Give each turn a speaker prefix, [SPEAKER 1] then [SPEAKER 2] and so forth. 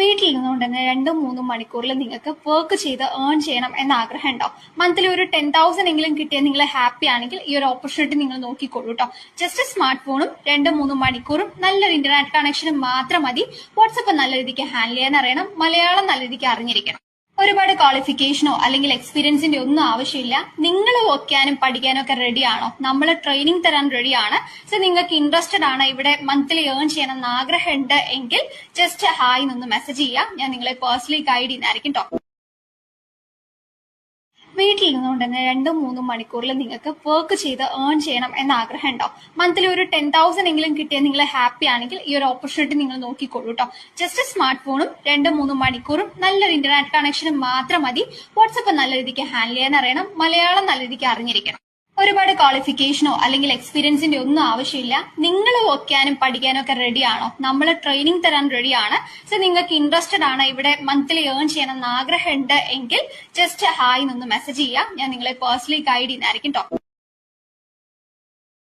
[SPEAKER 1] വീട്ടിൽ നിന്നുകൊണ്ട് തന്നെ 2-3 മണിക്കൂറിൽ നിങ്ങൾക്ക് വർക്ക് ചെയ്ത് ഏൺ ചെയ്യണം എന്ന ആഗ്രഹം ഉണ്ടോ? മന്ത്ലി ഒരു 10,000 എങ്കിലും കിട്ടിയാൽ നിങ്ങൾ ഹാപ്പി ആണെങ്കിൽ ഈ ഒരു ഓപ്പർച്യൂണിറ്റി നിങ്ങൾ നോക്കിക്കോളൂ കേട്ടോ. ജസ്റ്റ് സ്മാർട്ട് ഫോണും 2-3 മണിക്കൂറും നല്ലൊരു ഇന്റർനെറ്റ് കണക്ഷനും മാത്രം മതി. വാട്സപ്പ് നല്ല രീതിക്ക് ഹാൻഡിൽ ചെയ്യാൻ അറിയണം, മലയാളം നല്ല രീതിക്ക് അറിഞ്ഞിരിക്കണം. ഒരുപാട് ക്വാളിഫിക്കേഷനോ അല്ലെങ്കിൽ എക്സ്പീരിയൻസിന്റെ ഒന്നും ആവശ്യമില്ല. നിങ്ങൾ വയ്ക്കാനും പഠിക്കാനും ഒക്കെ റെഡിയാണോ? നമ്മൾ ട്രെയിനിങ് തരാൻ റെഡിയാണ്. സോ നിങ്ങൾക്ക് ഇൻട്രസ്റ്റഡ് ആണ്, ഇവിടെ മന്ത്ലി ഏൺ ചെയ്യണം എന്ന് ആഗ്രഹമുണ്ട് എങ്കിൽ ജസ്റ്റ് ഹായ് എന്നൊന്ന് മെസ്സേജ് ചെയ്യാം. ഞാൻ നിങ്ങളെ പേഴ്സണലി ഗൈഡ് ചെയ്യുന്നതായിരിക്കും കേട്ടോ. വീട്ടിൽ നിന്നുകൊണ്ട് തന്നെ 2-3 മണിക്കൂറിൽ നിങ്ങൾക്ക് വർക്ക് ചെയ്ത് ഏൺ ചെയ്യണം എന്ന ആഗ്രഹം ഉണ്ടോ? മന്ത്ലി ഒരു 10,000 എങ്കിലും കിട്ടിയാൽ നിങ്ങൾ ഹാപ്പി ആണെങ്കിൽ ഈ ഒരു ഓപ്പർച്യൂണിറ്റി നിങ്ങൾ നോക്കിക്കോളൂ കേട്ടോ. ജസ്റ്റ് സ്മാർട്ട് ഫോണും 2-3 മണിക്കൂറും നല്ലൊരു ഇന്റർനെറ്റ് കണക്ഷനും മാത്രം മതി. വാട്സപ്പ് നല്ല രീതിക്ക് ഹാൻഡിൽ ചെയ്യാൻ അറിയണം, മലയാളം നല്ല രീതിക്ക് അറിഞ്ഞിരിക്കണം. ഒരുപാട് ക്വാളിഫിക്കേഷനോ അല്ലെങ്കിൽ എക്സ്പീരിയൻസിന്റെ ഒന്നും ആവശ്യമില്ല. നിങ്ങൾ വയ്ക്കാനും പഠിക്കാനും ഒക്കെ റെഡിയാണോ? നമ്മൾ ട്രെയിനിങ് തരാൻ റെഡിയാണ്. സോ നിങ്ങൾക്ക് ഇൻട്രസ്റ്റഡ് ആണ്, ഇവിടെ മന്ത്ലി ഏൺ ചെയ്യണം എന്ന് ആഗ്രഹമുണ്ട് എങ്കിൽ ജസ്റ്റ് ഹായ് എന്നൊന്ന് മെസ്സേജ് ചെയ്യാം. ഞാൻ നിങ്ങളെ പേഴ്സണലി ഗൈഡ് ചെയ്യുന്നതായിരിക്കും കേട്ടോ.